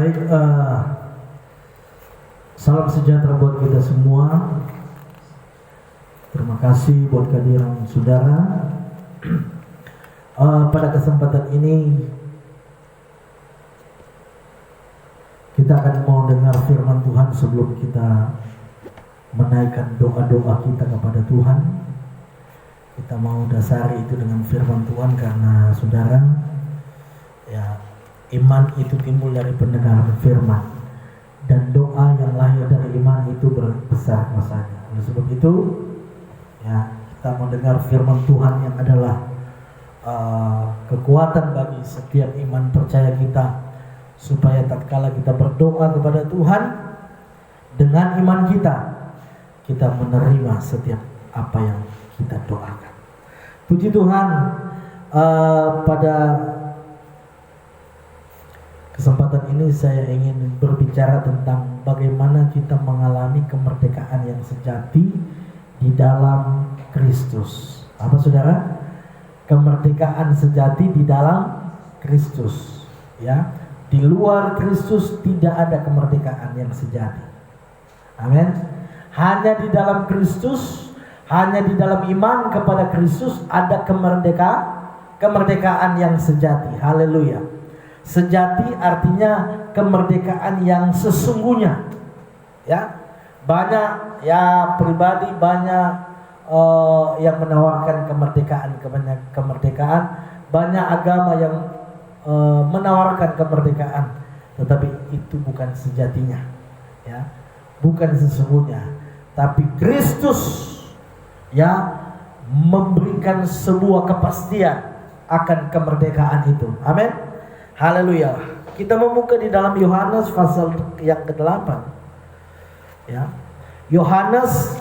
Baik, salam sejahtera buat kita semua. Terima kasih buat kehadiran saudara. Pada kesempatan ini kita akan mau dengar firman Tuhan sebelum kita menaikkan doa-doa kita kepada Tuhan. Kita mau dasari itu dengan firman Tuhan karena saudara, ya, iman itu timbul dari pendengaran firman, dan doa yang lahir dari iman itu berbesar kuasanya. Oleh sebab itu, ya, kita mau dengar firman Tuhan yang adalah kekuatan bagi setiap iman percaya kita, supaya tatkala kita berdoa kepada Tuhan dengan iman kita menerima setiap apa yang kita doakan. Puji Tuhan, pada kesempatan ini saya ingin berbicara tentang bagaimana kita mengalami kemerdekaan yang sejati di dalam Kristus. Apa saudara? Kemerdekaan sejati di dalam Kristus. Ya, di luar Kristus tidak ada kemerdekaan yang sejati. Amin. Hanya di dalam Kristus, hanya di dalam iman kepada Kristus ada kemerdekaan yang sejati. Haleluya. Sejati artinya kemerdekaan yang sesungguhnya. Ya, banyak ya pribadi banyak yang menawarkan kemerdekaan, banyak agama yang menawarkan kemerdekaan, tetapi itu bukan sejatinya, ya, bukan sesungguhnya. Tapi Kristus, ya, memberikan sebuah kepastian akan kemerdekaan itu. Amin. Haleluya. Kita membuka di dalam Yohanes pasal yang ke-8. Ya. Yohanes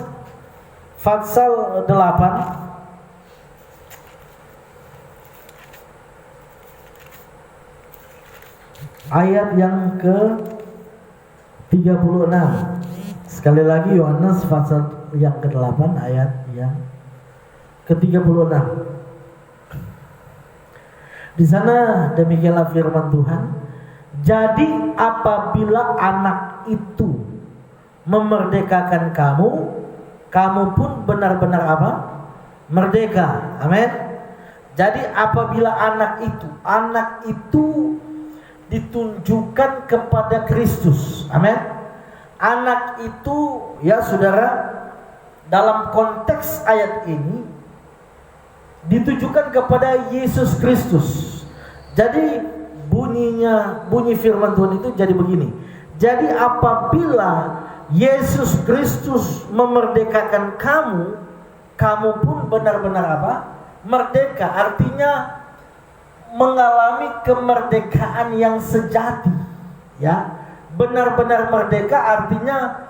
pasal 8 ayat yang ke-36. Sekali lagi Yohanes pasal yang ke-8 ayat yang ke-36. Di sana demikianlah firman Tuhan. Jadi apabila anak itu memerdekakan kamu, kamu pun benar-benar apa? Merdeka. Amin. Jadi apabila anak itu ditunjukkan kepada Kristus. Amin. Anak itu, ya saudara, dalam konteks ayat ini ditujukan kepada Yesus Kristus. Jadi bunyi firman Tuhan itu jadi begini. Jadi apabila Yesus Kristus memerdekakan kamu, kamu pun benar-benar apa? Merdeka. Artinya mengalami kemerdekaan yang sejati. Ya, benar-benar merdeka artinya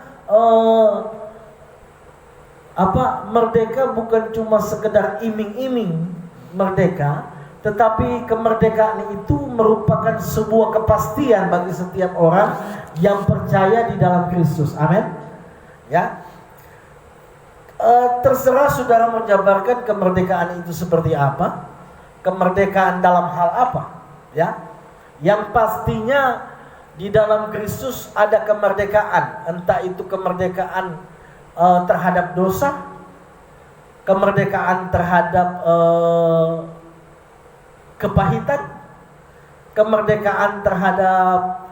merdeka bukan cuma sekedar iming-iming merdeka, tetapi kemerdekaan itu merupakan sebuah kepastian bagi setiap orang yang percaya di dalam Kristus. Amin. Ya. Terserah saudara menjabarkan kemerdekaan itu seperti apa, kemerdekaan dalam hal apa, ya. Yang pastinya di dalam Kristus ada kemerdekaan, entah itu kemerdekaan terhadap dosa, kemerdekaan terhadap kepahitan, kemerdekaan terhadap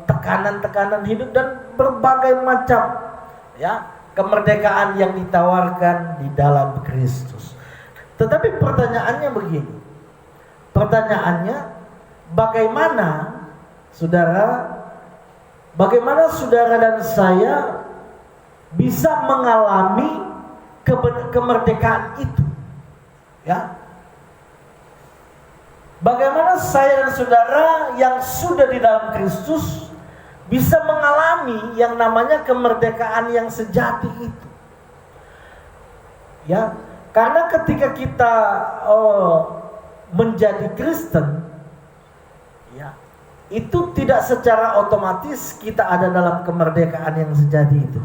tekanan-tekanan hidup, dan berbagai macam, ya, kemerdekaan yang ditawarkan di dalam Kristus. Tetapi pertanyaannya begini. Pertanyaannya, bagaimana saudara dan saya bisa mengalami kemerdekaan itu? Ya. Bagaimana saya dan saudara yang sudah di dalam Kristus bisa mengalami yang namanya kemerdekaan yang sejati itu? Ya, karena ketika kita menjadi Kristen, ya, itu tidak secara otomatis kita ada dalam kemerdekaan yang sejati itu.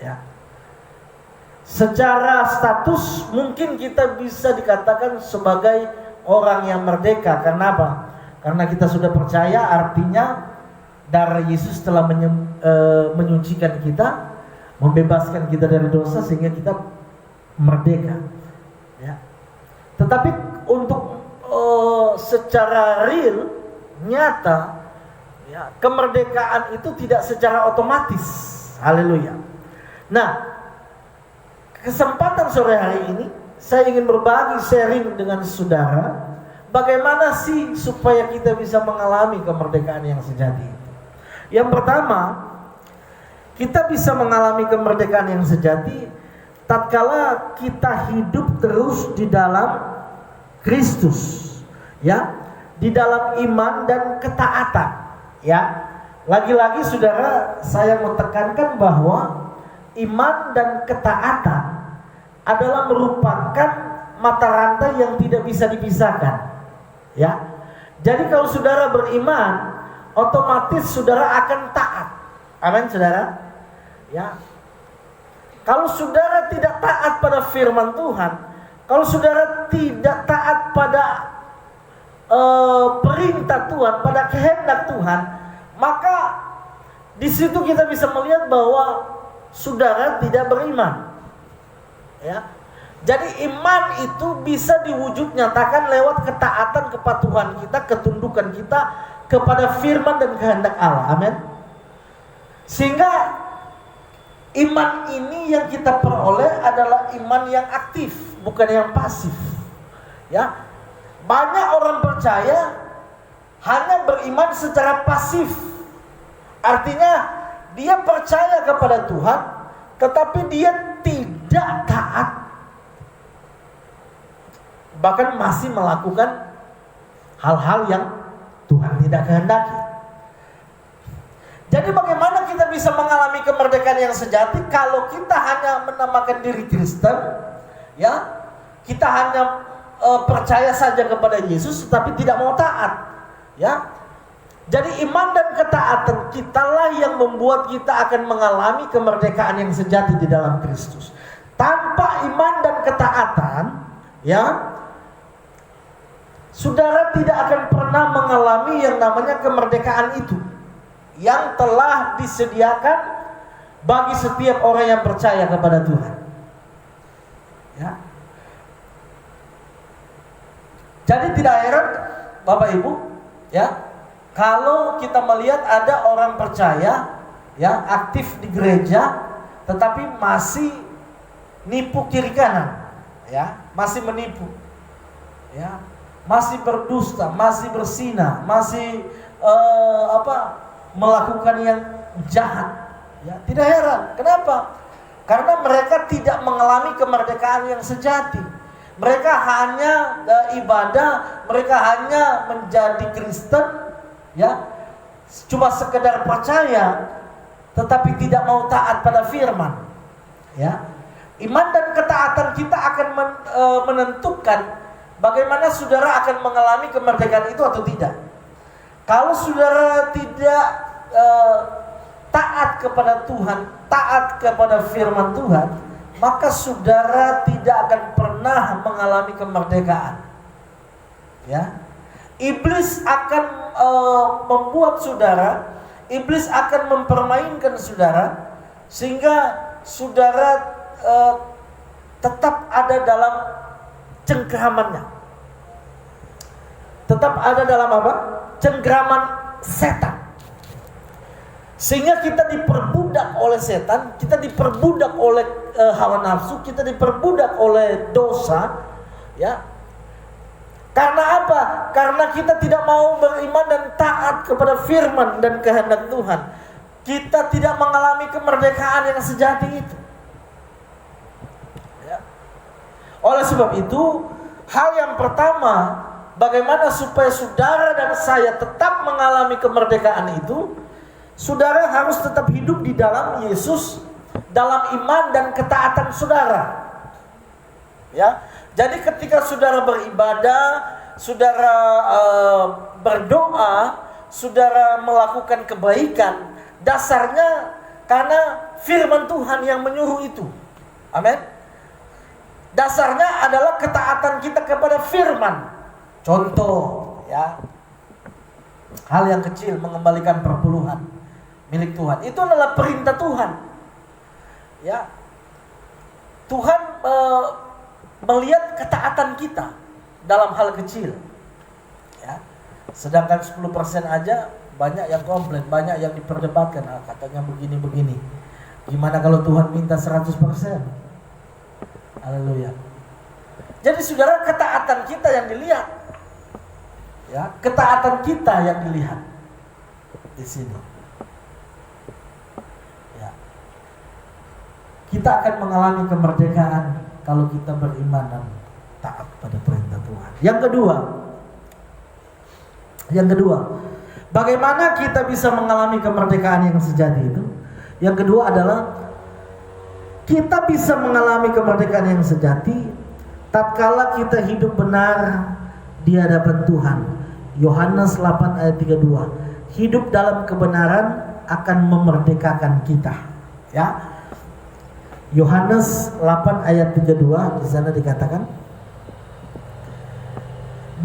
Ya. Secara status mungkin kita bisa dikatakan sebagai orang yang merdeka. Kenapa? Karena kita sudah percaya, artinya darah Yesus telah menyucikan kita, membebaskan kita dari dosa sehingga kita merdeka. Ya. Tetapi untuk secara real, nyata, ya, kemerdekaan itu tidak secara otomatis. Haleluya. Nah, kesempatan sore hari ini saya ingin berbagi sharing dengan saudara, bagaimana sih supaya kita bisa mengalami kemerdekaan yang sejati itu. Yang pertama, kita bisa mengalami kemerdekaan yang sejati tatkala kita hidup terus di dalam Kristus, ya, di dalam iman dan ketaatan, ya. Lagi-lagi saudara, saya mau tekankan bahwa iman dan ketaatan adalah merupakan mata rantai yang tidak bisa dipisahkan, ya. Jadi kalau saudara beriman, otomatis saudara akan taat. Amin, saudara. Ya. Kalau saudara tidak taat pada firman Tuhan, kalau saudara tidak taat pada perintah Tuhan, pada kehendak Tuhan, maka di situ kita bisa melihat bahwa saudara tidak beriman. Ya. Jadi iman itu bisa diwujud nyatakan lewat ketaatan, kepatuhan kita, ketundukan kita kepada firman dan kehendak Allah. Amin. Sehingga iman ini yang kita peroleh adalah iman yang aktif, bukan yang pasif. Ya. Banyak orang percaya hanya beriman secara pasif. Artinya dia percaya kepada Tuhan, tetapi dia tidak taat, bahkan masih melakukan hal-hal yang Tuhan tidak kehendaki. Jadi bagaimana kita bisa mengalami kemerdekaan yang sejati kalau kita hanya menamakan diri Kristen, ya, kita hanya percaya saja kepada Yesus tetapi tidak mau taat, ya. Jadi iman dan ketaatan kitalah yang membuat kita akan mengalami kemerdekaan yang sejati di dalam Kristus. Tanpa iman dan ketaatan, ya, saudara tidak akan pernah mengalami yang namanya kemerdekaan itu yang telah disediakan bagi setiap orang yang percaya kepada Tuhan. Ya. Jadi tidak heran Bapak Ibu, ya, kalau kita melihat ada orang percaya, ya, aktif di gereja tetapi masih nipu kiri kanan, ya, masih menipu, ya, masih berdusta, masih berzina, masih melakukan yang jahat, ya, tidak heran. Kenapa? Karena mereka tidak mengalami kemerdekaan yang sejati. Mereka hanya ibadah, mereka hanya menjadi Kristen, ya, cuma sekedar percaya, tetapi tidak mau taat pada firman, ya. Iman dan ketaatan kita akan menentukan bagaimana saudara akan mengalami kemerdekaan itu atau tidak. Kalau saudara tidak taat kepada Tuhan, taat kepada firman Tuhan, maka saudara tidak akan pernah mengalami kemerdekaan. Ya, iblis akan membuat saudara, iblis akan mempermainkan saudara sehingga saudara tetap ada dalam cengkramannya, tetap ada dalam apa? Cengkraman setan. Sehingga kita diperbudak oleh setan, kita diperbudak oleh hawa nafsu, kita diperbudak oleh dosa, ya. Karena apa? Karena kita tidak mau beriman dan taat kepada firman dan kehendak Tuhan. Kita tidak mengalami kemerdekaan yang sejati itu. Ya. Oleh sebab itu, hal yang pertama, bagaimana supaya saudara dan saya tetap mengalami kemerdekaan itu, saudara harus tetap hidup di dalam Yesus, dalam iman dan ketaatan saudara. Ya, jadi ketika saudara beribadah, saudara berdoa, saudara melakukan kebaikan, dasarnya karena firman Tuhan yang menyuruh itu. Amin. Dasarnya adalah ketaatan kita kepada firman. Contoh, ya, hal yang kecil, mengembalikan perpuluhan milik Tuhan. Itu adalah perintah Tuhan. Ya, Tuhan melihat ketaatan kita dalam hal kecil. Ya, sedangkan 10% aja banyak yang komplain, banyak yang diperdebatkan. Katanya begini-begini. Gimana kalau Tuhan minta 100%? Haleluya. Jadi saudara, ketaatan kita yang dilihat. Ya, ketaatan kita yang dilihat di sini. Ya. Kita akan mengalami kemerdekaan kalau kita beriman dan taat pada perintah Tuhan. Yang kedua, bagaimana kita bisa mengalami kemerdekaan yang sejati itu? Yang kedua adalah kita bisa mengalami kemerdekaan yang sejati tatkala kita hidup benar di hadapan Tuhan. Yohanes 8 ayat 32. Hidup dalam kebenaran akan memerdekakan kita. Ya. Yohanes 8 ayat 32 di sana dikatakan,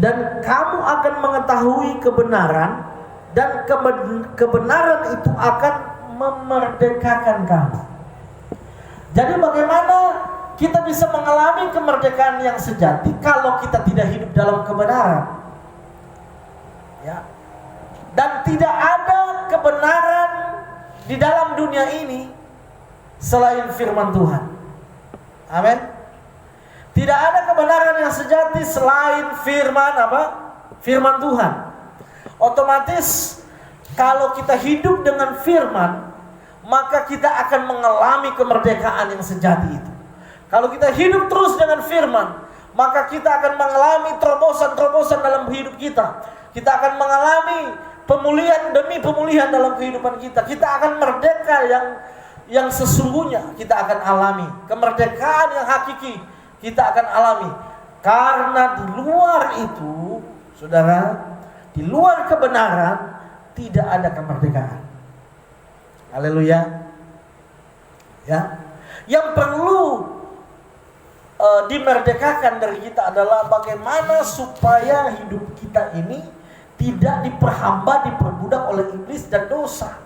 dan kamu akan mengetahui kebenaran, dan kebenaran itu akan memerdekakan kamu. Jadi bagaimana kita bisa mengalami kemerdekaan yang sejati kalau kita tidak hidup dalam kebenaran? Ya. Dan tidak ada kebenaran di dalam dunia ini selain firman Tuhan. Amin. Tidak ada kebenaran yang sejati selain firman apa? Firman Tuhan. Otomatis kalau kita hidup dengan firman, maka kita akan mengalami kemerdekaan yang sejati itu. Kalau kita hidup terus dengan firman, maka kita akan mengalami terobosan-terobosan dalam hidup kita. Kita akan mengalami pemulihan demi pemulihan dalam kehidupan kita. Kita akan merdeka yang sesungguhnya kita akan alami. Kemerdekaan yang hakiki kita akan alami. Karena di luar itu, saudara, di luar kebenaran tidak ada kemerdekaan. Haleluya. Ya. Yang perlu dimerdekakan dari kita adalah bagaimana supaya hidup kita ini tidak diperhamba, diperbudak oleh iblis dan dosa.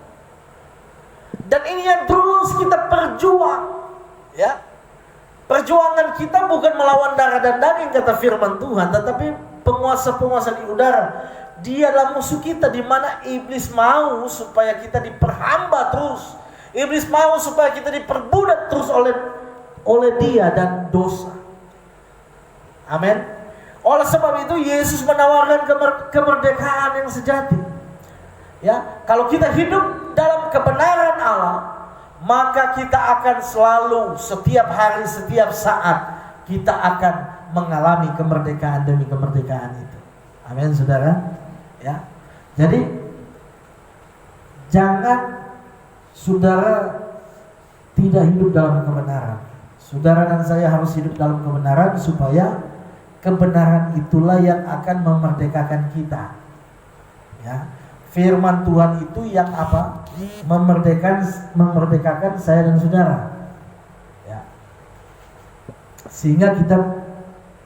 Dan ini yang terus kita perjuang. Ya. Perjuangan kita bukan melawan darah dan daging kata firman Tuhan, tetapi penguasa-penguasa di udara. Dia adalah musuh kita, di mana iblis mau supaya kita diperhamba terus. Iblis mau supaya kita diperbudak terus oleh dia dan dosa. Amin. Oleh sebab itu Yesus menawarkan kemerdekaan yang sejati. Ya, kalau kita hidup dalam kebenaran Allah, maka kita akan selalu, setiap hari, setiap saat kita akan mengalami kemerdekaan demi kemerdekaan itu. Amin, saudara. Ya, jadi jangan saudara tidak hidup dalam kebenaran. Saudara dan saya harus hidup dalam kebenaran supaya kebenaran itulah yang akan memerdekakan kita. Ya, firman Tuhan itu yang apa? Memerdekakan saya dan saudara. Ya, sehingga kita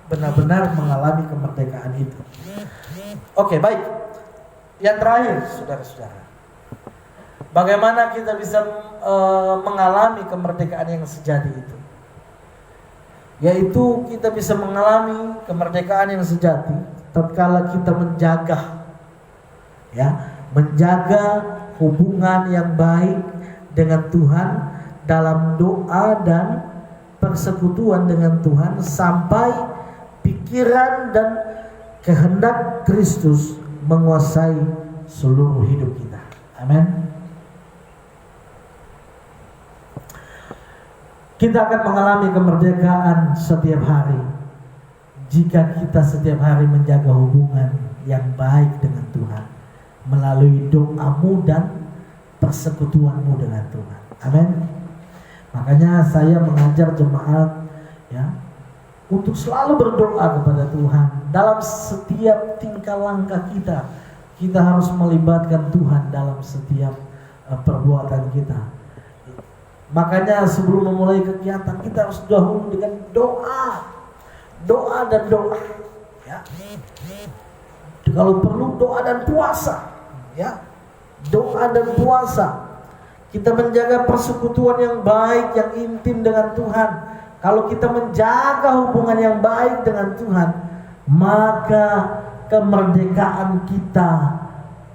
benar-benar mengalami kemerdekaan itu. Oke, baik. Yang terakhir, saudara-saudara, bagaimana kita bisa mengalami kemerdekaan yang sejati itu? Yaitu kita bisa mengalami kemerdekaan yang sejati tatkala kita menjaga hubungan yang baik dengan Tuhan dalam doa dan persekutuan dengan Tuhan sampai pikiran dan kehendak Kristus menguasai seluruh hidup kita. Amin. Kita akan mengalami kemerdekaan setiap hari jika kita setiap hari menjaga hubungan yang baik dengan Tuhan melalui doamu dan persekutuanmu dengan Tuhan. Amin. Makanya saya mengajar jemaat ya untuk selalu berdoa kepada Tuhan dalam setiap tingkah langkah kita. Kita harus melibatkan Tuhan dalam setiap perbuatan kita. Makanya sebelum memulai kegiatan kita harus dahulu dengan doa dan doa. Ya. Kalau perlu doa dan puasa. ya. Doa dan puasa. Kita menjaga persekutuan yang baik, yang intim dengan Tuhan. Kalau kita menjaga hubungan yang baik dengan Tuhan, maka kemerdekaan kita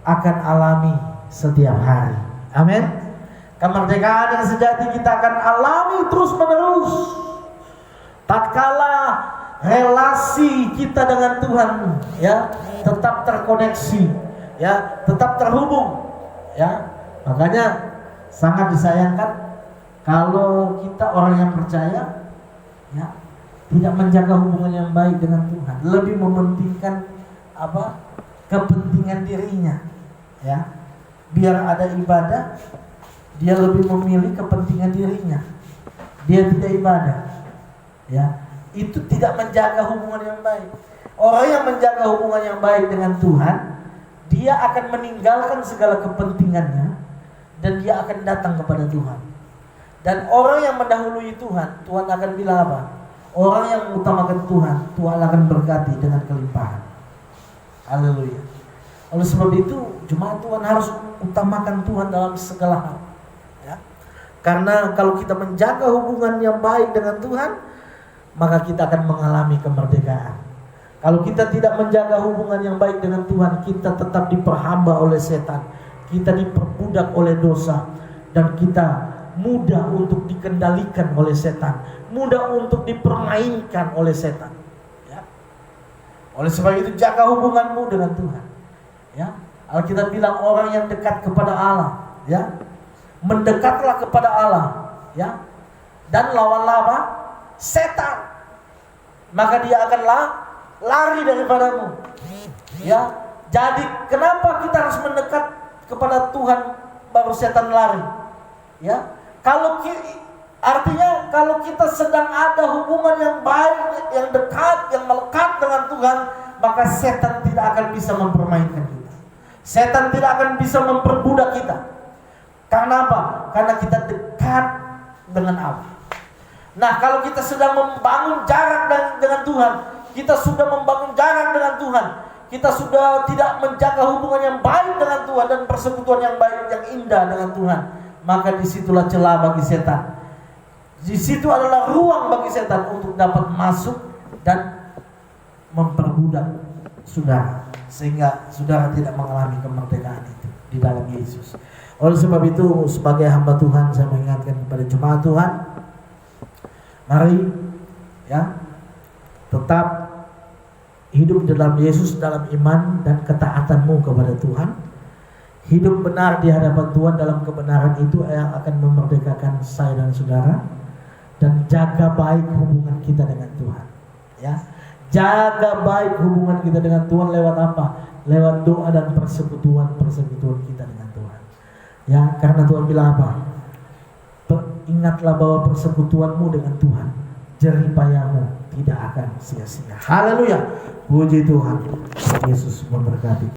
akan alami setiap hari. Amin. Kemerdekaan yang sejati kita akan alami terus menerus. Tatkala relasi kita dengan Tuhan, ya, tetap terkoneksi, ya, tetap terhubung, ya. Makanya sangat disayangkan kalau kita orang yang percaya, ya, tidak menjaga hubungan yang baik dengan Tuhan, lebih mementingkan kepentingan dirinya, ya. Biar ada ibadah, dia lebih memilih kepentingan dirinya. Dia tidak ibadah, ya. Itu tidak menjaga hubungan yang baik. Orang yang menjaga hubungan yang baik dengan Tuhan, dia akan meninggalkan segala kepentingannya dan dia akan datang kepada Tuhan. Dan orang yang mendahului Tuhan, Tuhan akan bilang apa? Orang yang mengutamakan Tuhan, Tuhan akan berkati dengan kelimpahan. Haleluya. Oleh sebab itu, jemaat Tuhan harus utamakan Tuhan dalam segala hal, ya. Karena kalau kita menjaga hubungan yang baik dengan Tuhan, maka kita akan mengalami kemerdekaan. Kalau kita tidak menjaga hubungan yang baik dengan Tuhan, kita tetap diperhamba oleh setan, kita diperbudak oleh dosa, dan kita mudah untuk dikendalikan oleh setan, mudah untuk dipermainkan oleh setan, ya. Oleh sebab itu, jaga hubunganmu dengan Tuhan, ya. Alkitab bilang orang yang dekat kepada Allah, ya, mendekatlah kepada Allah, ya, dan lawanlah apa? Setan, maka dia akan lari daripadamu, ya. Jadi kenapa kita harus mendekat kepada Tuhan baru setan lari, ya? Artinya kalau kita sedang ada hubungan yang baik, yang dekat, yang melekat dengan Tuhan, maka setan tidak akan bisa mempermainkan kita. Setan tidak akan bisa memperbudak kita. Karena apa? Karena kita dekat dengan Allah. Nah, kalau kita sedang membangun jarak dengan Tuhan, kita sudah membangun jarak dengan Tuhan, kita sudah tidak menjaga hubungan yang baik dengan Tuhan dan persekutuan yang baik, yang indah dengan Tuhan, maka disitulah celah bagi setan. Di situ adalah ruang bagi setan untuk dapat masuk dan memperbudak saudara, sehingga saudara tidak mengalami kemerdekaan itu di dalam Yesus. Oleh sebab itu, sebagai hamba Tuhan, saya mengingatkan kepada jemaat Tuhan, mari, ya, tetap hidup dalam Yesus, dalam iman dan ketaatanmu kepada Tuhan. Hidup benar di hadapan Tuhan dalam kebenaran itu yang akan memerdekakan saya dan saudara. Dan jaga baik hubungan kita dengan Tuhan, ya. Jaga baik hubungan kita dengan Tuhan lewat apa? Lewat doa dan persekutuan kita dengan Tuhan, ya. Karena Tuhan bilang apa? Ingatlah bahwa persekutuanmu dengan Tuhan, jeripayamu tidak akan sia-sia. Haleluya. Puji Tuhan. Yesus memberkati.